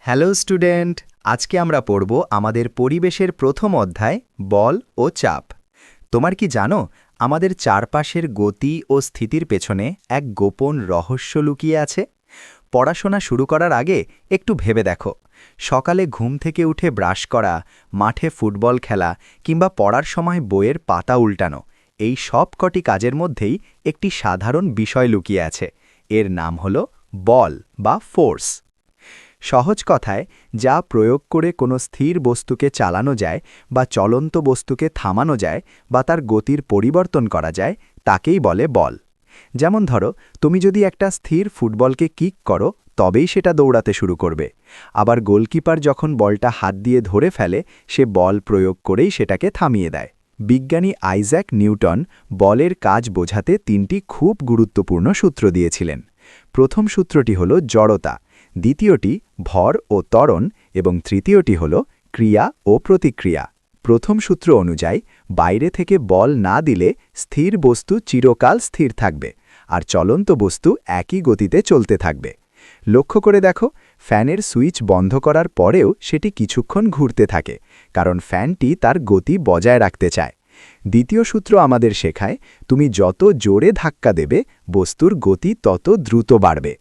Hello student, আজকে আমরা পড়ব আমাদের পরিবেশের প্রথম অধ্যায় বল ও চাপ। তোমার কি জানো আমাদের চারপাশের গতি ও স্থিতির পেছনে এক গোপন রহস্য লুকিয়ে আছে? পড়াশোনা শুরু করার আগে একটু ভেবে দেখো, সকালে ঘুম থেকে উঠে ব্রাশ করা, মাঠে ফুটবল খেলা কিংবা পড়ার সময় বইয়ের পাতা উল্টানো, এই সব কটি কাজের মধ্যেই একটি সাধারণ বিষয় লুকিয়ে আছে। এর নাম হলো বল বা ফোর্স। সহজ কথায়, যা প্রয়োগ করে কোনো স্থির বস্তুকে চালানো যায় বা চলন্ত বস্তুকে থামানো যায় বা তার গতির পরিবর্তন করা যায়, তাকেই বলে বল। যেমন ধরো, তুমি যদি একটা স্থির ফুটবলকে কিক করো, তবেই সেটা দৌড়াতে শুরু করবে। আবার গোলকিপার যখন বলটা হাত দিয়ে ধরে ফেলে, সে বল প্রয়োগ করেই সেটাকে থামিয়ে দেয়। বিজ্ঞানী আইজ্যাক নিউটন বলের কাজ বোঝাতে তিনটি খুব গুরুত্বপূর্ণ সূত্র দিয়েছিলেন। প্রথম সূত্রটি হল জড়তা, দ্বিতীয়টি ভর ও ত্বরণ এবং তৃতীয়টি হল ক্রিয়া ও প্রতিক্রিয়া। প্রথম সূত্র অনুযায়ী বাইরে থেকে বল না দিলে স্থির বস্তু চিরকাল স্থির থাকবে, আর চলন্ত বস্তু একই গতিতে চলতে থাকবে। লক্ষ্য করে দেখো, ফ্যানের সুইচ বন্ধ করার পরেও সেটি কিছুক্ষণ ঘুরতে থাকে, কারণ ফ্যানটি তার গতি বজায় রাখতে চায়। দ্বিতীয় সূত্র আমাদের শেখায়, তুমি যত জোরে ধাক্কা দেবে, বস্তুর গতি তত দ্রুত বাড়বে।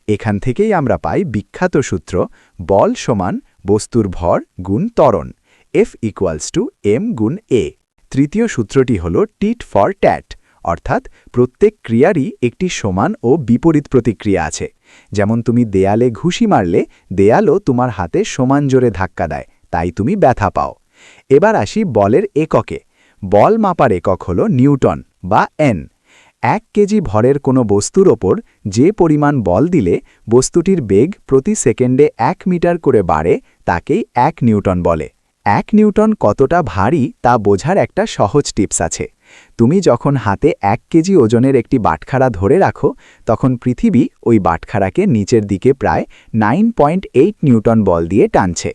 এখান থেকেই আমরা পাই বিখ্যাত সূত্র বল সমান বস্তুর ভর গুণ ত্বরণ, F=m গুণ a। তৃতীয় সূত্রটি হল টিট ফর ট্যাট, অর্থাৎ প্রত্যেক ক্রিয়ারই একটি সমান ও বিপরীত প্রতিক্রিয়া আছে। যেমন তুমি দেয়ালে ঘুষি মারলে দেয়ালও তোমার হাতে সমান জোরে ধাক্কা দেয়, তাই তুমি ব্যথা পাও। এবার আসি বলের এককে। বল মাপার একক হল নিউটন বা N। 1 কেজি ভরের কোনো বস্তুর ওপর যে পরিমাণ বল দিলে বস্তুটির বেগ প্রতি সেকেন্ডে 1 মিটার করে বাড়ে, তাকেই 1 নিউটন বলে। 1 নিউটন কতটা ভারী তা বোঝার একটা সহজ টিপস আছে। তুমি যখন হাতে 1 কেজি ওজনের একটি বাটখারা ধরে রাখো, তখন পৃথিবী ওই বাটখারাকে নিচের দিকে প্রায় 9.8 নিউটন বল দিয়ে টানছে।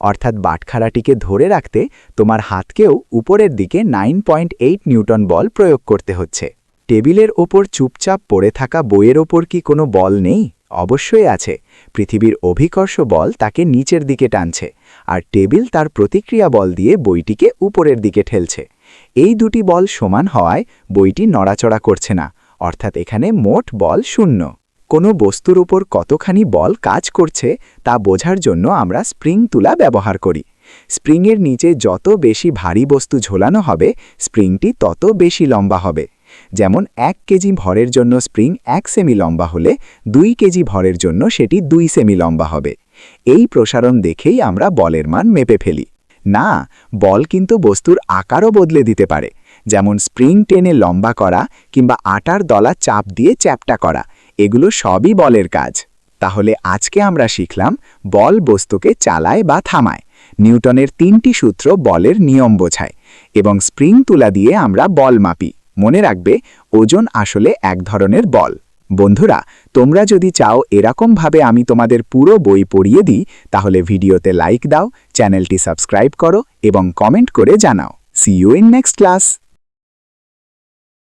অর্থাৎ বাটখারাটিকে ধরে রাখতে তোমার হাতকেও উপরের দিকে 9.8 নিউটন বল প্রয়োগ করতে হচ্ছে। টেবিলের ওপর চুপচাপ পড়ে থাকা বইয়ের ওপর কি কোনো বল নেই? অবশ্যই আছে। পৃথিবীর অভিকর্ষ বল তাকে নিচের দিকে টানছে, আর টেবিল তার প্রতিক্রিয়া বল দিয়ে বইটিকে উপরের দিকে ঠেলছে। এই দুটি বল সমান হওয়ায় বইটি নড়াচড়া করছে না, অর্থাৎ এখানে মোট বল 0। কোনো বস্তুর উপর কতখানি বল কাজ করছে তা বোঝার জন্য আমরা স্প্রিং তুলা ব্যবহার করি। স্প্রিংয়ের নিচে যত বেশি ভারী বস্তু ঝোলানো হবে, স্প্রিংটি তত বেশি লম্বা হবে। যেমন 1 কেজি ভরের জন্য স্প্রিং 1 সেমি লম্বা হলে 2 কেজি ভরের জন্য সেটি 2 সেমি লম্বা হবে। এই প্রসারণ দেখেই আমরা বলের মান মেপে ফেলি। না, বল কিন্তু বস্তুর আকারও বদলে দিতে পারে, যেমন স্প্রিং টেনে লম্বা করা কিংবা আটার দলা চাপ দিয়ে চ্যাপ্টা করা, এগুলো সবই বলের কাজ। তাহলে আজকে আমরা শিখলাম বল বস্তুকে চালায় বা থামায়, নিউটনের 3টি সূত্র বলের নিয়ম বোঝায়, এবং স্প্রিং তুলা দিয়ে আমরা বল মাপি। মনে রাখবে, ওজন আসলে এক ধরনের বল। বন্ধুরা, তোমরা যদি চাও এরকমভাবে আমি তোমাদের পুরো বই পড়িয়ে দিই, তাহলে ভিডিওতে লাইক দাও, চ্যানেলটি সাবস্ক্রাইব করো এবং কমেন্ট করে জানাও। See you in next class.